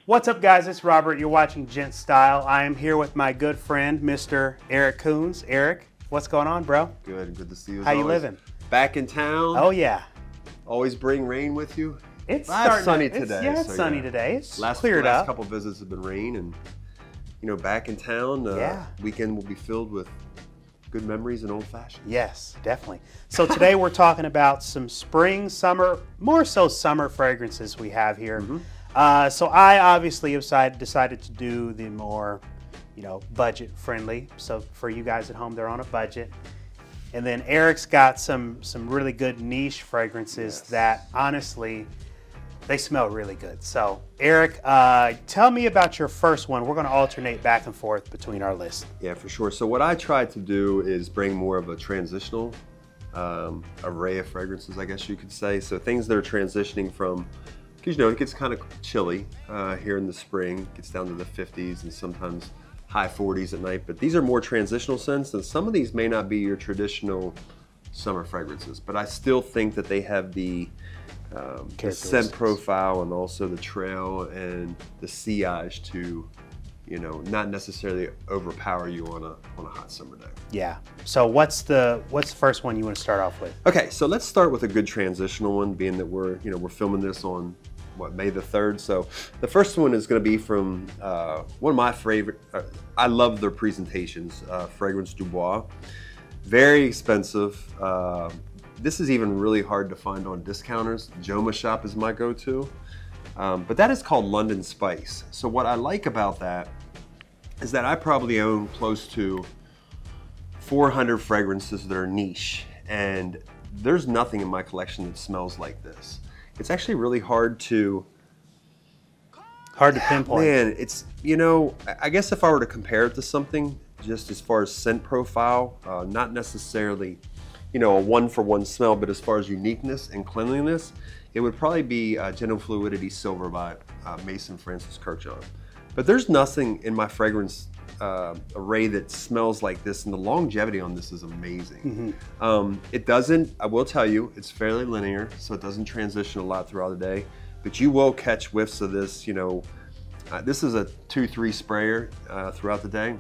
What's up, guys? It's Robert. You're watching GentStyle. I am here with my good friend, Mr. Eric Coons. Eric, what's going on, bro? Good to see you. How you living? Back in town. Oh yeah. Always bring rain with you. It's sunny today. Yeah, it's sunny today. It's cleared up. Last couple visits have been rain, and you know, back in town. Weekend will be filled with good memories and old fashioned. Yes, definitely. So today we're talking about some spring, summer, more so summer fragrances we have here. So I obviously have decided to do the more, budget friendly. So for you guys at home, they're on a budget. And then Eric's got some really good niche fragrances that honestly, they smell really good. So Eric, tell me about your first one. We're going to alternate back and forth between our lists. Yeah, for sure. So what I tried to do is bring more of a transitional array of fragrances, I guess you could say. So things that are transitioning from, because it gets kind of chilly here in the spring. It gets down to the 50s and sometimes high 40s at night. But these are more transitional scents, and some of these may not be your traditional summer fragrances. But I still think that they have the scent profile and also the trail and the sillage to, not necessarily overpower you on a hot summer day. Yeah. So what's the first one you want to start off with? Okay, so let's start with a good transitional one, being that we're filming this on May the 3rd. So the first one is going to be from one of my favorite. I love their presentations. Fragrance Du Bois, very expensive. This is even really hard to find on discounters. Joma Shop is my go-to. But that is called London Spice. So what I like about that is that I probably own close to 400 fragrances that are niche, and there's nothing in my collection that smells like this. It's actually really hard to pinpoint. Man, it's, I guess if I were to compare it to something, just as far as scent profile, not necessarily a one-for-one smell, but as far as uniqueness and cleanliness, it would probably be Gentle Fluidity Silver by Mason Francis Kurkdjian. But there's nothing in my fragrance array that smells like this, and the longevity on this is amazing. It doesn't, I will tell you, it's fairly linear, so it doesn't transition a lot throughout the day, but you will catch whiffs of this. This is a 2-3 sprayer throughout the day,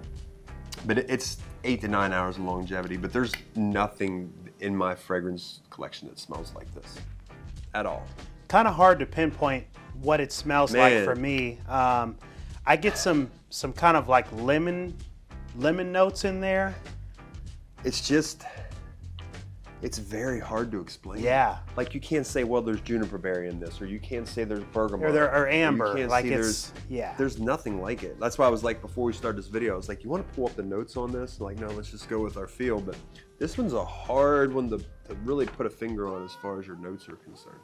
but it's 8 to 9 hours of longevity. But there's nothing in my fragrance collection that smells like this at all. Kind of hard to pinpoint what it smells like for me. I get some kind of like lemon notes in there. It's very hard to explain. Yeah. Like you can't say, well, there's juniper berry in this, or you can't say there's bergamot. Or amber. Or you can't there's nothing like it. That's why I was like, before we started this video, I was like, you want to pull up the notes on this? Like, no, let's just go with our feel. But this one's a hard one to really put a finger on as far as your notes are concerned.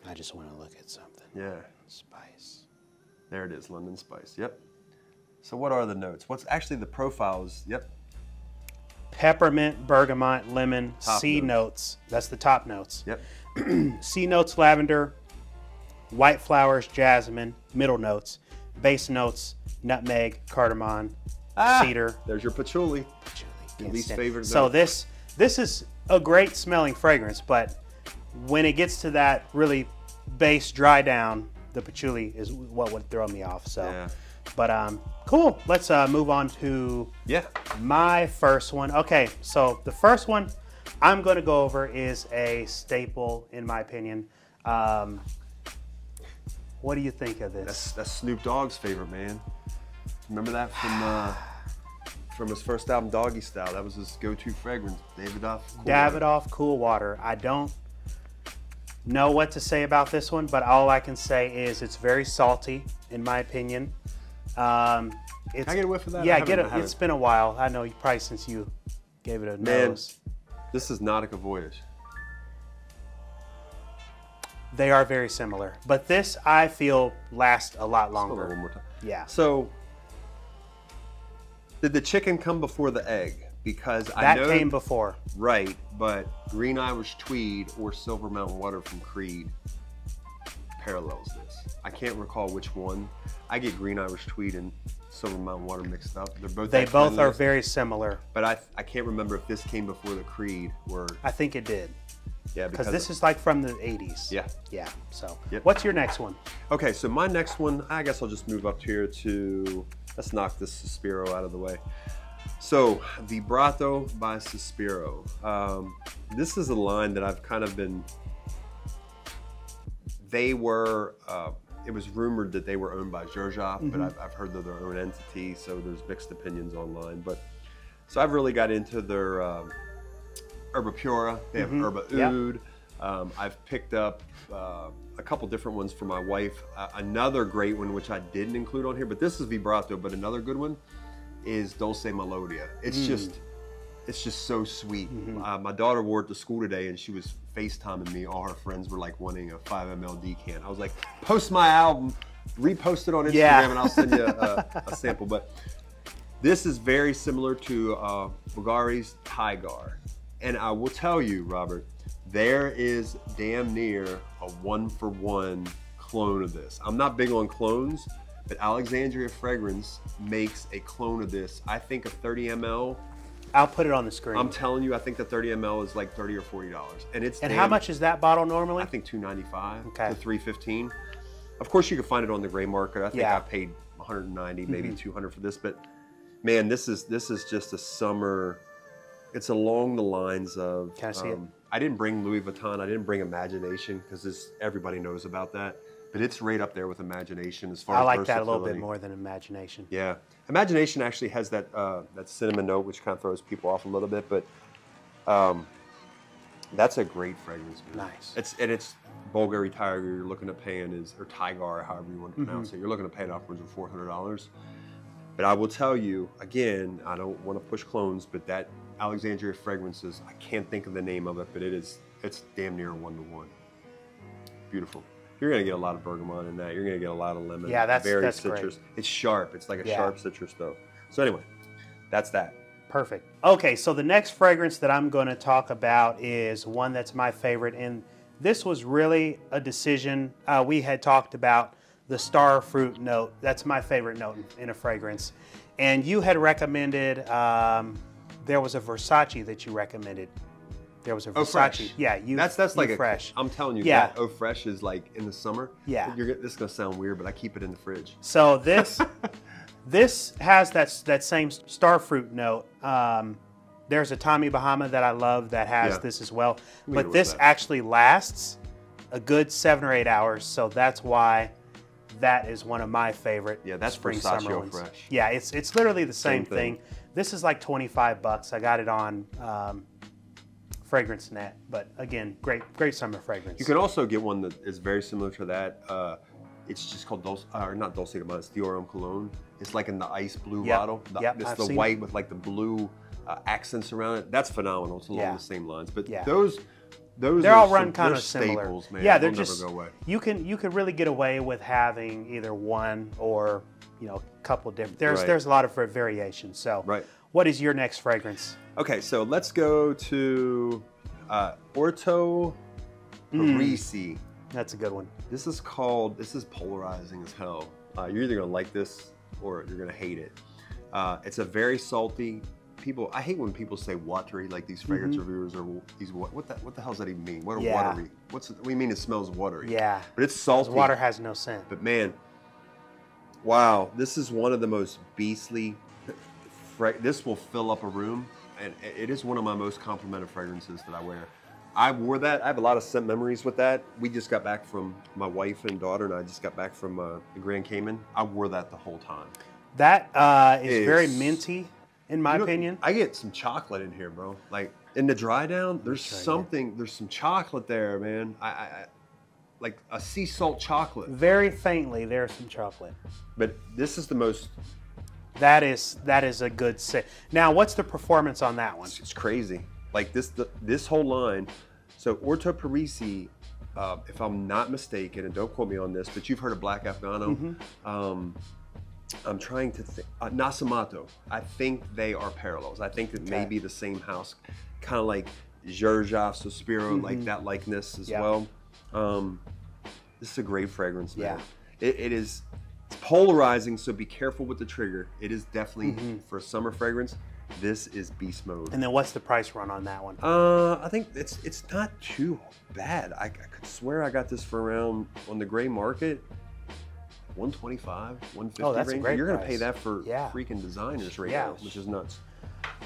I just want to look at something. Yeah. Spice. There it is, London Spice. Yep. So what are the notes? What's actually the profiles? Yep. Peppermint, bergamot, lemon, C notes. That's the top notes. Yep. C notes, lavender, white flowers, jasmine. Middle notes, base notes, nutmeg, cardamom, cedar. There's your patchouli. Your least favorite note. So this is a great smelling fragrance, but when it gets to that really base dry down, the patchouli is what would throw me off. So, yeah. But cool. Let's move on to my first one. Okay, so the first one I'm going to go over is a staple in my opinion. What do you think of this? That's Snoop Dogg's favorite, man. Remember that from his first album, Doggy Style? That was his go-to fragrance, Davidoff Cool Water. I don't know what to say about this one, but all I can say is it's very salty, in my opinion. Can I get a whiff of that? Yeah, it's been a while. I know, probably since you gave it a nose. This is Nautica Voyage. They are very similar, but this I feel lasts a lot longer. One more time. Yeah. So, did the chicken come before the egg? Because I know that came before. Right, but Green Irish Tweed or Silver Mountain Water from Creed parallels this. I can't recall which one. I get Green Irish Tweed and Silver Mountain Water mixed up. They both are very similar. But I can't remember if this came before the Creed or. I think it did. Yeah, because this is like from the 80s. Yeah. Yeah. So, Yep. what's your next one? Okay, so my next one, I guess I'll just move up here to, let's knock this Suspiro out of the way. So, Vibrato by Suspiro. This is a line that I've kind of been, they were, it was rumored that they were owned by Xerjoff, but I've heard they're their own entity, so there's mixed opinions online. But so I've really got into their Herba Pura. They have Herba Oud. I've picked up a couple different ones for my wife. Another great one, which I didn't include on here, but this is Vibrato, but another good one is Dulce Melodia. It's just so sweet. My daughter wore it to school today, and she was FaceTiming me. All her friends were like wanting a 5 ml decant. I was like, post my album, repost it on Instagram, and I'll send you a sample. But this is very similar to Bulgari's Tigar. And I will tell you, Robert, there is damn near a 1-for-1 clone of this. I'm not big on clones, but Alexandria Fragrance makes a clone of this. I think a 30 ml. I'll put it on the screen. I'm telling you, I think the 30 ml is like $30 or $40, and it's. And how much is that bottle normally? I think $2.95 to $3.15. Of course, you can find it on the gray market. I think I paid $190, maybe $200 for this, but man, this is just a summer. It's along the lines of. Can I see it? I didn't bring Louis Vuitton. I didn't bring Imagination because everybody knows about that. But it's right up there with Imagination as far as I like that a versatility. little bit more than Imagination. Yeah, Imagination actually has that that cinnamon note, which kind of throws people off a little bit. But that's a great fragrance. Man. Nice. It's Bulgari Tiger. You're looking at paying or Tigar, however you want to pronounce it. You're looking at paying upwards of $400. But I will tell you again, I don't want to push clones, but that Alexandria Fragrances, I can't think of the name of it, but it's damn near a 1-to-1. Beautiful. You're gonna get a lot of bergamot in that. You're gonna get a lot of lemon. Yeah, that's citrus. great. It's sharp. It's like a sharp citrus though. So anyway, that's that. Perfect. Okay, so the next fragrance that I'm going to talk about is one that's my favorite, and this was really a decision. We had talked about the star fruit note. That's my favorite note in a fragrance, and you had recommended. There was a Versace that you recommended. There was a Versace. Fresh. Yeah, that's like fresh. I'm telling you, Yeah. that Eau Fresh is like in the summer. Yeah. This is gonna sound weird, but I keep it in the fridge. So this this has that same star fruit note. There's a Tommy Bahama that I love that has this as well. But this actually lasts a good 7 or 8 hours, so that's why that is one of my favorite. Yeah, that's spring Versace summer Eau ones. Fresh. Yeah, it's literally the same thing. thing. This is like $25. I got it on Fragrance Net, but again, great summer fragrance. You can also get one that is very similar to that. It's just called not Dulce de Mar, it's Diorum Cologne. It's like in the ice blue bottle. It's the white with like the blue accents around it. That's phenomenal. It's along the same lines. But those they're all run kind of similar. Staples, man. Yeah, they're They'll just never go away. you can really get away with having either one or a couple different. There's a lot of variation. So what is your next fragrance? Okay, so let's go to Orto Parisi. That's a good one. This is polarizing as hell. You're either gonna like this or you're gonna hate it. It's a very salty. I hate when people say watery, like these fragrance reviewers are these. What the hell does that even mean? What are watery? What do you mean it smells watery? Yeah, but it's salty. Water has no scent. But man, wow, this is one of the most beastly. This will fill up a room, and it is one of my most complimented fragrances that I wear. I wore that. I have a lot of scent memories with that. We just got back from, my wife and daughter and I just got back from the Grand Cayman. I wore that the whole time. That is very minty, in my opinion. I get some chocolate in here, bro. Like in the dry down, there's some chocolate there, man. I like a sea salt chocolate. Very faintly, there's some chocolate. But this is the most. That is a good set. Now, what's the performance on that one? It's crazy. Like this whole line. So Orto Parisi, if I'm not mistaken, and don't quote me on this, but you've heard of Black Afghano. I'm trying to think. Nasamato. I think they are parallels. I think it may be the same house, kind of like Xerjoff, Suspiro, like that likeness as well. This is a great fragrance, man. Yeah. It's polarizing, so be careful with the trigger. It is definitely for a summer fragrance. This is beast mode. And then what's the price run on that one? I think it's not too bad. I could swear I got this for around, on the gray market, 125, 150 Oh, that's range. a great You're gonna price. pay that for Yeah. freaking designers right Yeah. now, which is nuts.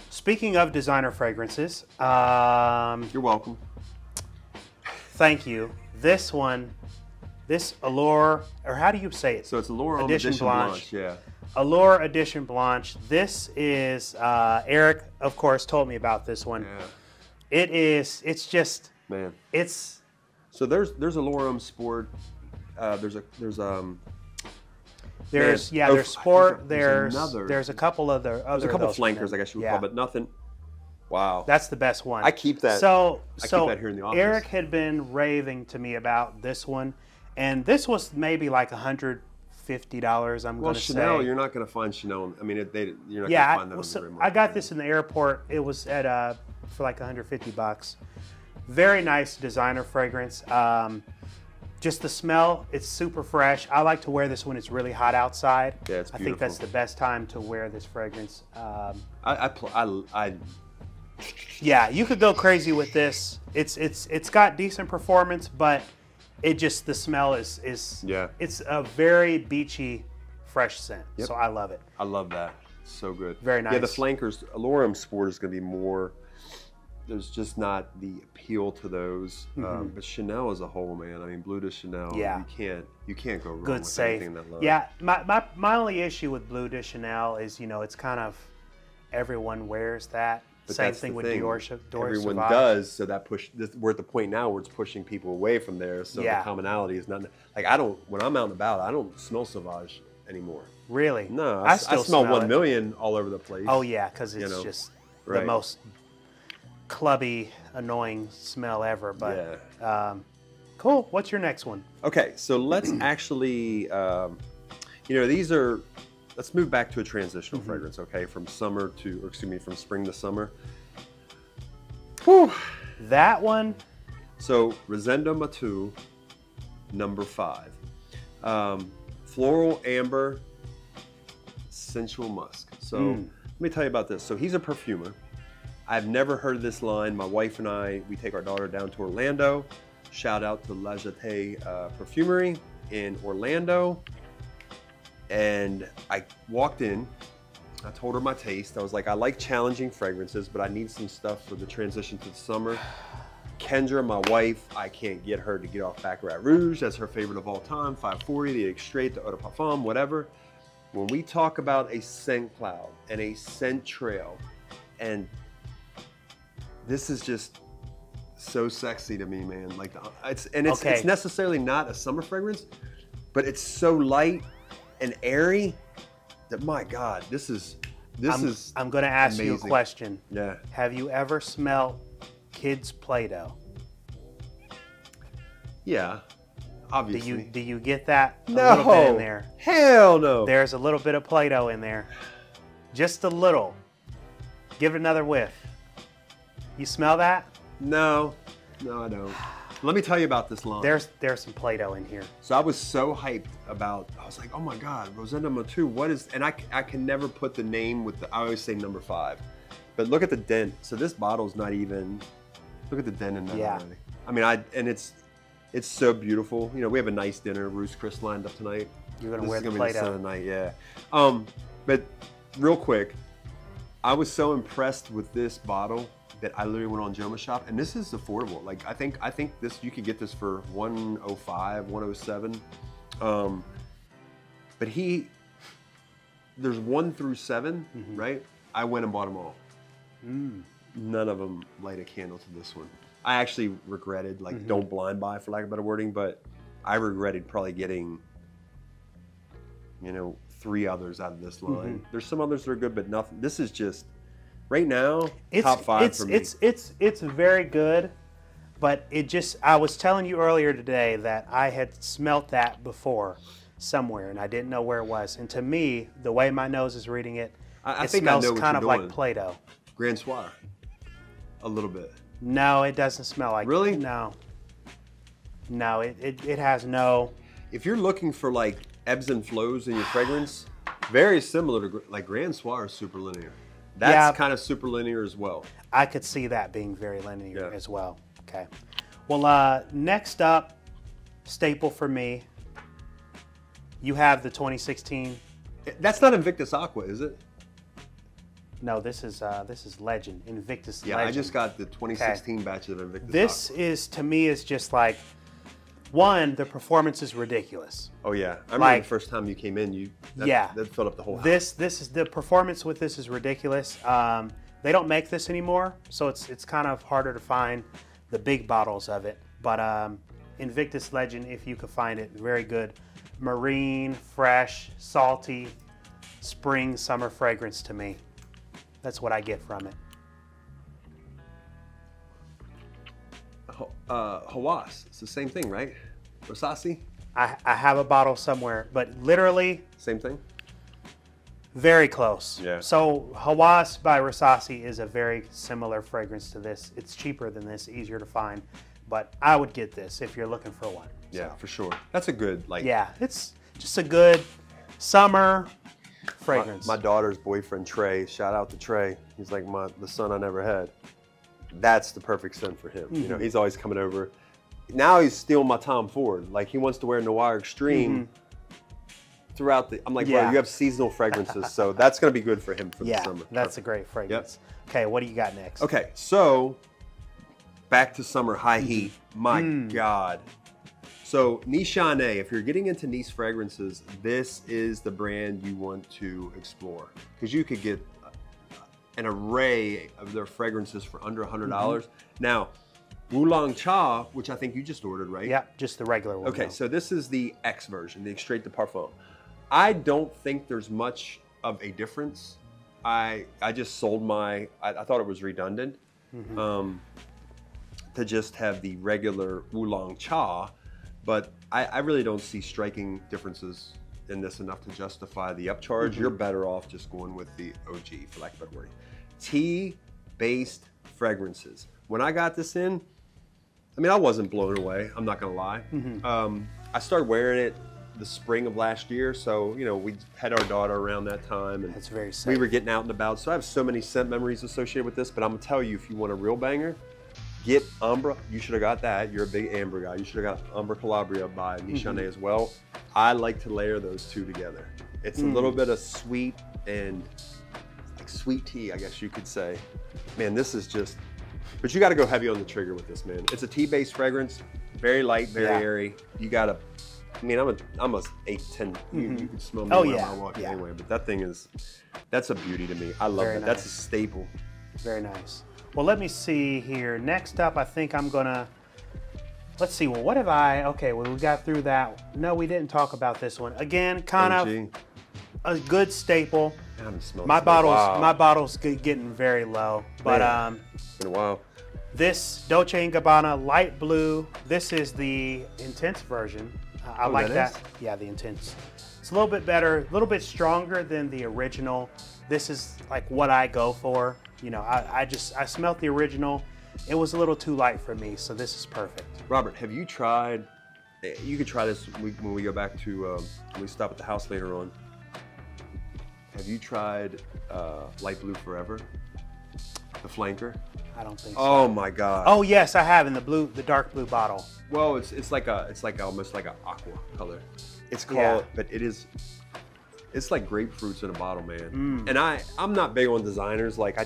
Speaking of designer fragrances, You're welcome. thank you. This one, this Allure, or how do you say it? So it's Allure Edition Edition Blanche. yeah. Allure Edition Blanche. This is, Eric, of course, told me about this one. Yeah. It's just, Man. it's, So there's Allure Sport. There's there's oh, Sport, there's another. there's a couple other, There's a couple flankers, I guess you would Yeah. call, but nothing. Wow. That's the best one. I keep that. So I keep that here in the office. Eric had been raving to me about this one, and this was maybe like $150. I'm Well, going to Chanel, say. you're not going to find Chanel. I mean, you're not Yeah, going to find that on the gray I got market. this in the airport. It was at for like $150. Very nice designer fragrance. Just the smell, it's super fresh. I like to wear this when it's really hot outside. Yeah, it's I think that's beautiful. the best time to wear this fragrance. I Yeah, you could go crazy with this. It's got decent performance, but it just, the smell is Yeah. It's a very beachy, fresh scent. Yep. So I love it. I love that. So good. Very Yeah, the nice. flankers, Allure Sport is going to be more. There's just not the appeal to those. But Chanel as a whole, man. I mean, Bleu de Chanel. Yeah. You can't go wrong Good with safe. anything in that line. Yeah, my only issue with Bleu de Chanel is, it's kind of, everyone wears that. But Same that's thing the with thing. Dior Everyone Sauvage. does, so that we're at the point now where it's pushing people away from there. So Yeah. the commonality is not like when I'm out and about, I don't smell Sauvage anymore. Really? No, I I still smell smell 1 it. million all over the place. Oh yeah, because it's know, just the right. most clubby, annoying smell ever. But cool. What's your next one? Okay, so let's actually, let's move back to a transitional fragrance, okay? From spring to summer. Whew. That one. So, Rosendo Matu, number 5. Floral amber, sensual musk. So, let me tell you about this. So, he's a perfumer. I've never heard of this line. My wife and I, we take our daughter down to Orlando. Shout out to La Jetée Perfumery in Orlando. And I walked in. I told her my taste. I was like, I like challenging fragrances, but I need some stuff for the transition to the summer. Kendra, my wife, I can't get her to get off Baccarat Rouge. That's her favorite of all time. 540, the Extrait, the Eau de Parfum, whatever. When we talk about a scent cloud and a scent trail, and this is just so sexy to me, man. Like, it's necessarily not a summer fragrance, but it's so light and airy that, my God, this is. I'm going to ask you a amazing. question. Yeah. Have you ever smelled kids' Play-Doh? Yeah, obviously. Do you get that a No. little bit in there? Hell no. There's a little bit of Play-Doh in there. Just a little. Give it another whiff. You smell that? No, I don't. Let me tell you about this line. There's some Play-Doh in here. So I was so hyped about, I was like, oh my God, Rosendo Matu, what is, and I can never put the name with I always say number 5. But look at the dent. So this bottle's not even, look at the dent in that already. I mean, and it's so beautiful. You know, we have a nice dinner. Ruth's Chris lined up tonight. You're going to This wear is the gonna be the Play-Doh. sun of night, yeah. But real quick, I was so impressed with this bottle that I literally went on Joma Shop, and this is affordable. Like, I think this, you could get this for $105, $107. But there's 1 through 7, right? I went and bought them all. None of them light a candle to this one. I actually regretted, like, don't blind buy, for lack of better wording, but I regretted probably getting, 3 others out of this line. There's some others that are good, but nothing. This is just, right now, top 5 for me. It's very good, but I was telling you earlier today that I had smelt that before somewhere, and I didn't know where it was. And to me, the way my nose is reading it, I it think I smells know what kind you're of doing. like Play-Doh. Grand Soir. A little bit. No, it doesn't smell like. Really? No. No, it has no. If you're looking for like ebbs and flows in your fragrance, very similar to like Grand Soir is super linear. That's kind of super linear as well. I could see that being very linear as well. Okay. Well, next up, staple for me, you have the 2016. That's not Invictus Aqua, is it? No, this is Legend, Invictus Legend. Yeah, I just got the 2016 batch of Invictus This Aqua. is, to me, is just like, one, the performance is ridiculous. Oh yeah, I remember the first time you came in, that filled up the whole house. This is the performance with this is ridiculous. They don't make this anymore, so it's kind of harder to find the big bottles of it. But Invictus Legend, if you could find it, very good. Marine, fresh, salty, spring, summer fragrance to me. That's what I get from it. Hawass, it's the same thing, right? Rosassi? I have a bottle somewhere, but literally same thing. Very close. Yeah. So Hawass by Rosassi is a very similar fragrance to this. It's cheaper than this, easier to find, but I would get this if you're looking for one. Yeah, for sure. That's a good Yeah, it's just a good summer fragrance. My daughter's boyfriend Trey, shout out to Trey. He's like the son I never had. That's the perfect scent for him. You know, he's always coming over. Now he's stealing my Tom Ford. Like he wants to wear Noir Extreme throughout the. I'm like, bro, you have seasonal fragrances, so that's gonna be good for him for the summer. That's a great fragrance. Yep. Okay, what do you got next? Okay, so back to summer high heat. My God. So Nishane, if you're getting into niche fragrances, this is the brand you want to explore because you could get an array of their fragrances for under $100. Now, Oolong Cha, which I think you just ordered, right? Yeah, just the regular one. Okay, so this is the X version, the Extrait de Parfum. I don't think there's much of a difference. I just sold I thought it was redundant to just have the regular Oolong Cha, but I really don't see striking differences in this enough to justify the upcharge. You're better off just going with the OG, for lack of a better word. Tea-based fragrances. When I got this in, I mean, I wasn't blown away, I'm not gonna lie. I started wearing it the spring of last year, so, you know, we had our daughter around that time, and that's very safe. We were getting out and about, so I have so many scent memories associated with this, but I'm gonna tell you, if you want a real banger, get Ambra. You should have got that. You're a big amber guy. You should have got Ambra Calabria by Nishane as well. I like to layer those two together. It's a little bit of sweet and like sweet tea, I guess you could say. Man, this is just, but you got to go heavy on the trigger with this, man. It's a tea-based fragrance, very light, very airy. You got to, I mean, I'm a 8, 10. You can smell me when I walk anyway, but that thing is, that's a beauty to me. I love that. That's a staple. Very nice. Well, let me see here. Next up, I think I'm gonna, let's see, well, what have okay, well, we got through that. No, we didn't talk about this one. Again, kind of a good staple. I haven't smelled my bottle's getting very low, but it's been a while. This Dolce & Gabbana light blue, this is the intense version. I like that. Yeah, the intense. It's a little bit better, a little bit stronger than the original. This is like what I go for. You know, I smelled the original. It was a little too light for me, so this is perfect. Robert, have you tried, you could try this when we go back to, when we stop at the house later on. Have you tried Light Blue Forever? The flanker? I don't think so. Oh my God. Oh yes, I have in the dark blue bottle. Well, it's like almost like an aqua color. It's called, but it's like grapefruits in a bottle, man. And I'm not big on designers. Like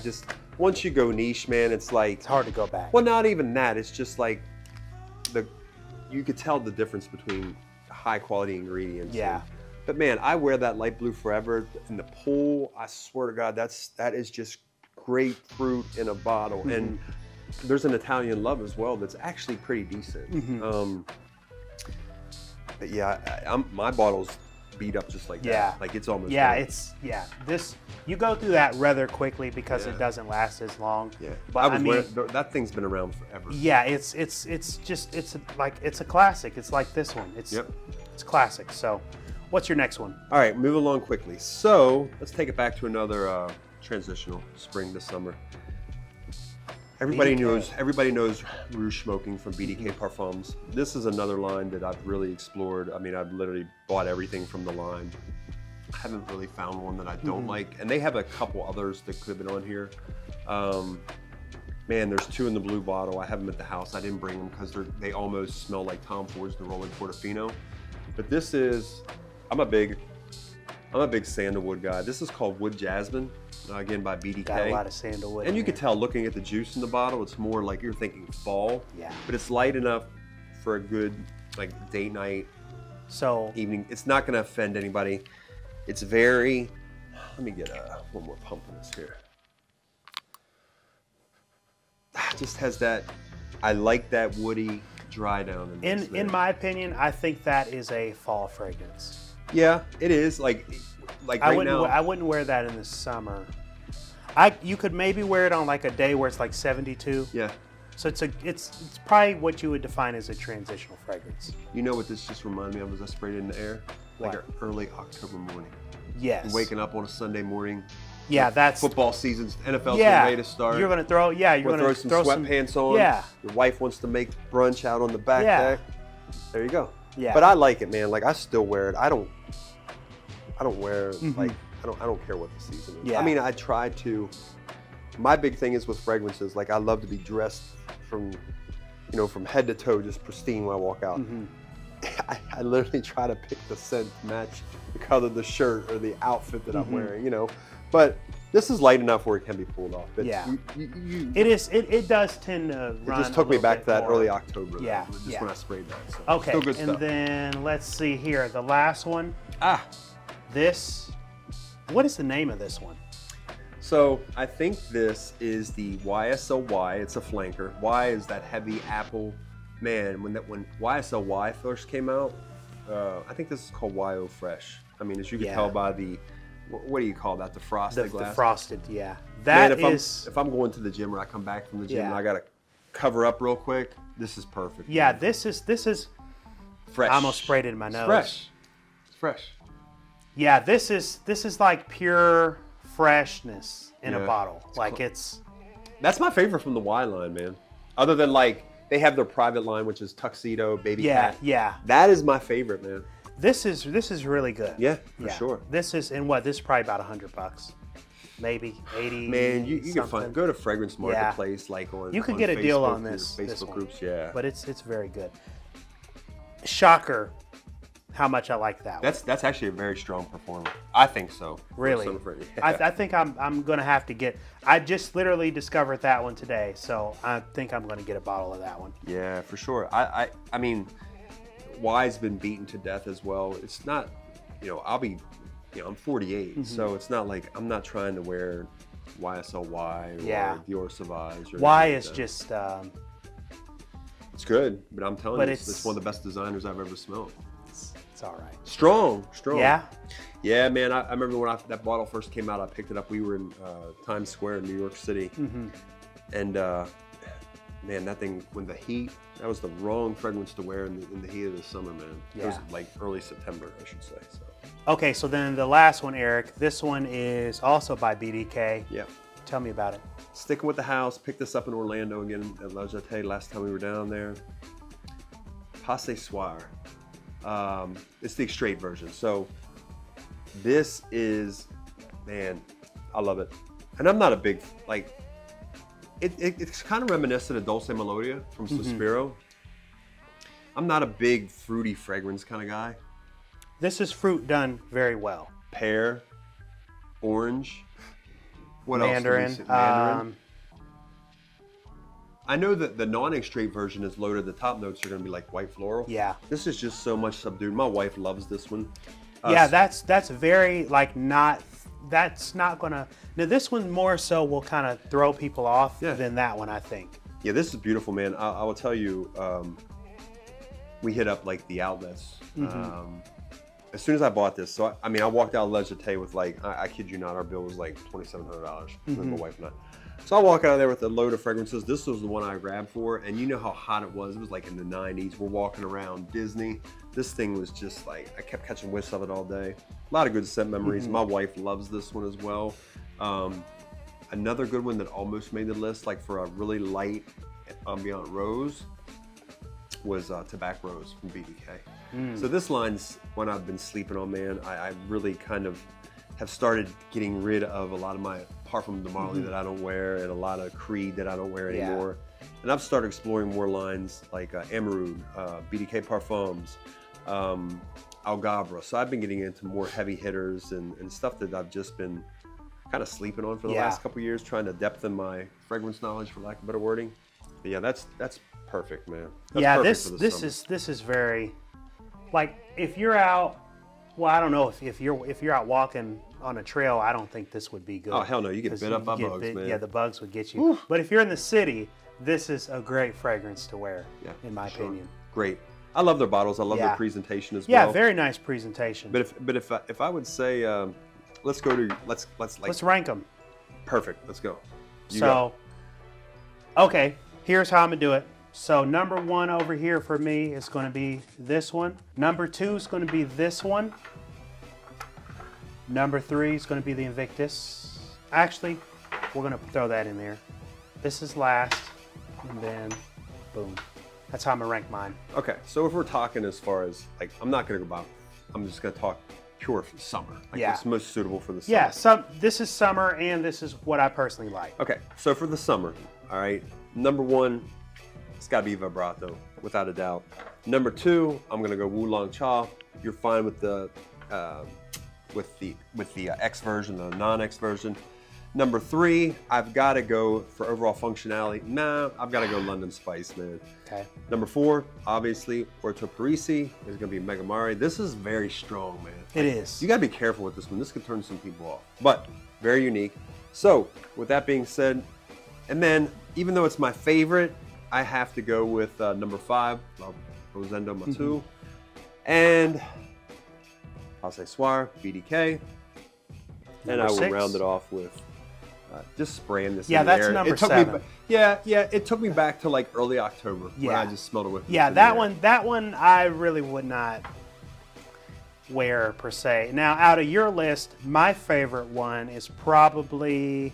once you go niche, man, it's like, it's hard to go back. Well, not even that. It's just like you could tell the difference between high quality ingredients. Yeah. But man, I wear that Light Blue Forever in the pool. I swear to God, that is just grapefruit in a bottle. And there's an Italian Love as well that's actually pretty decent. But yeah, my bottle's beat up just like that. Like it's almost this, you go through that rather quickly because it doesn't last as long. But I mean, that thing's been around forever. Yeah, it's a classic. It's like this one. It's classic. So what's your next one? All right, move along quickly. So let's take it back to another transitional spring to summer. Everybody knows Rouge Smoking from BDK Parfums. This is another line that I've really explored. I mean, I've literally bought everything from the line. I haven't really found one that I don't like. And they have a couple others that could have been on here. Man, there's 2 in the blue bottle. I have them at the house. I didn't bring them because they almost smell like Tom Ford's Neroli Portofino. But this is, I'm a big sandalwood guy. This is called Wood Jasmine, again by BDK. Got a lot of sandalwood. And you could tell looking at the juice in the bottle, it's more like you're thinking fall. Yeah. But it's light enough for a good like date night, evening. It's not going to offend anybody. It's very, let me get one more pump in this here. Just has that, I like that woody dry down. In my opinion, I think that is a fall fragrance. Yeah, it is. Like right now. I wouldn't wear that in the summer. You could maybe wear it on like a day where it's like 72. Yeah. So it's probably what you would define as a transitional fragrance. You know what this just reminded me of? Was I sprayed it in the air? Like an early October morning. Yes. You're waking up on a Sunday morning. Yeah, that's football season's NFL's ready to start. You're gonna throw some sweatpants on. Yeah. Your wife wants to make brunch out on the back deck. There you go. Yeah. But I like it, man. Like I still wear it. I don't wear like I don't care what the season is. Yeah. I mean, I try to. My big thing is with fragrances. Like I love to be dressed from head to toe, just pristine when I walk out. I literally try to pick the scent to match the color of the shirt or the outfit that I'm wearing. But this is light enough where it can be pulled off. It's, yeah. It is. It does tend to run. It just took me back to that more. Early October. Yeah. Just when I sprayed that. So okay. Still good and stuff. Then let's see here. The last one. This. What is the name of this one? So I think this is the YSLY. It's a flanker. Y is that heavy apple. Man, when YSLY first came out, I think this is called YO Fresh. I mean, as you can tell by the, what do you call that? The frosted glass? The frosted, yeah. That is. If I'm going to the gym or I come back from the gym and I gotta cover up real quick, this is perfect. Yeah, this is fresh. I almost sprayed it in my nose. Fresh. It's fresh. Yeah, this is like pure freshness in a bottle. Like it's. That's my favorite from the Y line, man. Other than like they have their private line, which is Tuxedo, Baby Cat. Yeah. That is my favorite, man. This is really good. Yeah, for sure. This is this is probably about $100, maybe 80. Man, you can go to Fragrance Marketplace like on. You could get a deal on this. Facebook groups, yeah. But it's very good. Shocker, how much I like that one. That's actually a very strong performer. I think so. Really? I think I'm gonna have to get. I just literally discovered that one today, so I think I'm gonna get a bottle of that one. Yeah, for sure. I mean, Y's been beaten to death as well. It's not, I'm 48, so it's not like I'm not trying to wear YSLY or Dior Sauvage. Or Y is just. It's good, but I'm telling you, it's one of the best designers I've ever smelled. It's all right. Strong. Yeah? Yeah, man. I remember when that bottle first came out, I picked it up. We were in Times Square in New York City. And, man, that thing, when the heat, that was the wrong fragrance to wear in the heat of the summer, man. It was like early September, I should say. So. Okay, so then the last one, Eric. This one is also by BDK. Yeah. Tell me about it. Sticking with the house, picked this up in Orlando again at La Jetée last time we were down there. Passe Soir. It's the straight version. So this is, man, I love it. And I'm not a big, like, it's kind of reminiscent of Dulce Melodia from Suspiro. I'm not a big fruity fragrance kind of guy. This is fruit done very well. Pear, orange. What Mandarin. else? Mandarin. I know that the non-straight version is loaded. The top notes are going to be like white floral. Yeah. This is just so much subdued. My wife loves this one. Yeah, that's very like not. That's not gonna. Now this one more so will kind of throw people off than that one, I think. Yeah, this is beautiful, man. I will tell you. We hit up like the outlets. As soon as I bought this, so I mean, I walked out of La Jetée with like, I kid you not, our bill was like $2,700. My wife and I. So I walk out of there with a load of fragrances. This was the one I grabbed for, and you know how hot it was. It was like in the 90s. We're walking around Disney. This thing was just like, I kept catching whiffs of it all day. A lot of good scent memories. My wife loves this one as well. Another good one that almost made the list, like for a really light ambient rose, was Tobacco Rose from BDK. So this line's one I've been sleeping on, man. I really kind of have started getting rid of a lot of my Parfum de Marly that I don't wear, and a lot of Creed that I don't wear anymore. And I've started exploring more lines like Amarud, BDK Parfums, Algabra. So I've been getting into more heavy hitters and stuff that I've just been kind of sleeping on for the last couple of years, trying to depthen my fragrance knowledge, for lack of better wording. But yeah, that's perfect, man. That's perfect this is very, like, if you're out. Well, I don't know if you're out walking on a trail, I don't think this would be good. Oh hell no, you get bit up by bugs, man. Yeah, the bugs would get you. Oof. But if you're in the city, this is a great fragrance to wear, in my opinion. Great. I love their bottles. I love their presentation as well. Yeah, very nice presentation. But if I would say, let's rank them. Perfect. Let's go. Okay, here's how I'm gonna do it. So number 1 over here for me is going to be this one. Number 2 is going to be this one. Number 3 is going to be the Invictus. Actually, we're going to throw that in there. This is last, and then boom. That's how I'm going to rank mine. Okay, so if we're talking as far as, like, I'm not going to go about, I'm just going to talk pure summer. Like, what's most suitable for the summer. Yeah, this is summer, and this is what I personally like. Okay, so for the summer, all right, number 1, it's got to be Vibrato, without a doubt. Number 2, I'm gonna go Oolong Cha. You're fine with the X version, the non-X version. Number 3, I've got to go for overall functionality. Nah, I've got to go London Spice, man. Okay. Number 4, obviously, Orto Parisi is gonna be Mega Mari. This is very strong, man. It is. You gotta be careful with this one. This could turn some people off, but very unique. So, with that being said, and then even though it's my favorite, I have to go with number 5, Rosendo Matu, and I'll say Soir, BDK, and I will round it off with just spraying this in the air. That's number 7. It took me back to like early October when I just smelled it with. Yeah, that one I really would not wear per se. Now, out of your list, my favorite one is probably.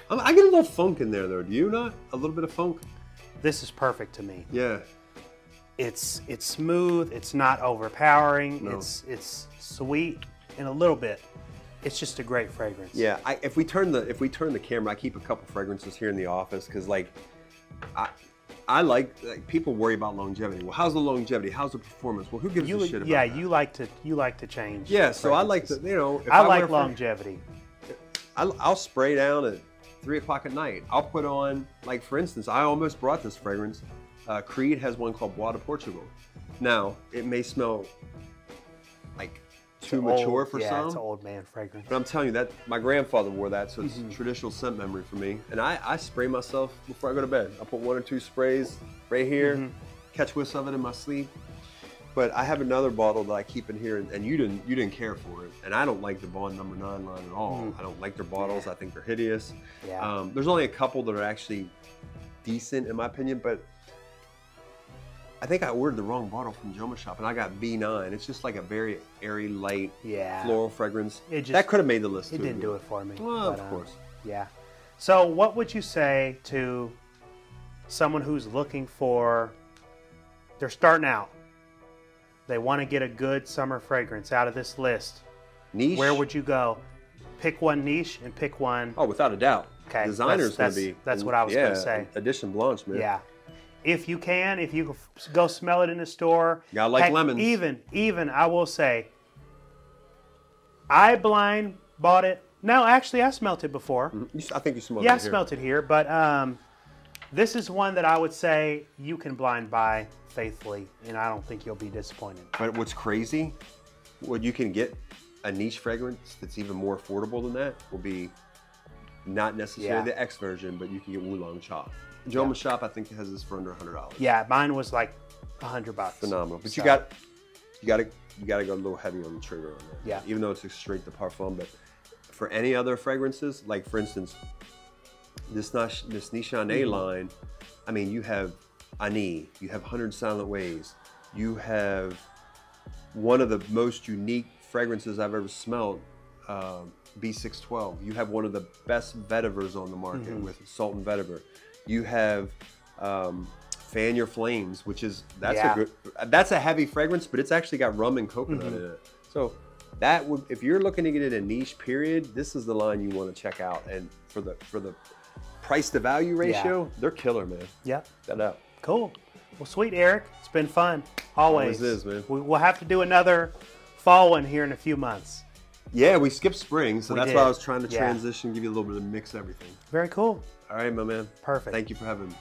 I get a little funk in there, though. Do you not? A little bit of funk? This is perfect to me. Yeah. It's smooth. It's not overpowering. No. It's sweet and a little bit. It's just a great fragrance. Yeah. If we turn the camera, I keep a couple fragrances here in the office because, like, I like people worry about longevity. Well, how's the longevity? How's the performance? Well, who gives a shit about that? Yeah, you like to change. Yeah. So I like to, if I like longevity. I'll spray down at 3 o'clock at night. I'll put on, like, for instance, I almost brought this fragrance. Creed has one called Bois de Portugal. Now, it may smell like too mature for some. Yeah, it's an old man fragrance. But I'm telling you that my grandfather wore that, so it's traditional scent memory for me. And I spray myself before I go to bed. I put 1 or 2 sprays right here, catch whiffs of it in my sleep. But I have another bottle that I keep in here, and you didn't care for it. And I don't like the Bond number 9 line at all. I don't like their bottles. I think they're hideous. Yeah. There's only a couple that are actually decent in my opinion, but I think I ordered the wrong bottle from Joma Shop, and I got B9. It's just like a very airy, light, floral fragrance. That could have made the list too. It didn't do it for me. Well, of course. Yeah. So what would you say to someone who's looking for, they're starting out, they want to get a good summer fragrance out of this list? Niche? Where would you go? Pick one niche and pick one. Oh, without a doubt. Okay. Designer's going to be. That's what I was going to say. Edition Blanche, man. Yeah. If you go smell it in the store. Gotta like lemons. Even, I will say, I blind bought it. No, actually, I smelt it before. I think you smelled it here. Yeah, I smelt it here, but this is one that I would say you can blind buy faithfully, and I don't think you'll be disappointed. But what's crazy, what you can get a niche fragrance that's even more affordable than that will be not necessarily the X version, but you can get Oolong Cha. Joma Shop, I think, has this for under $100. Yeah, mine was like $100. Phenomenal. But you got to go a little heavy on the trigger on that. Yeah. Even though it's a straight to parfum, but for any other fragrances, like for instance, this Nishane line, I mean, you have Ani, you have 100 Silent Ways, you have one of the most unique fragrances I've ever smelled, B612. You have one of the best vetivers on the market with Salt and Vetiver. You have Fan Your Flames, which is that's a heavy fragrance, but it's actually got rum and coconut in it. So that would, if you're looking to get in a niche period, this is the line you want to check out. And for the price to value ratio, they're killer, man. Yep. That up. Cool. Well, sweet, Eric. It's been fun. Always is, man. We'll have to do another fall one here in a few months. Yeah, we skipped spring, so that's why I was trying to transition, give you a little bit of mix everything. Very cool. All right, my man. Perfect. Thank you for having me.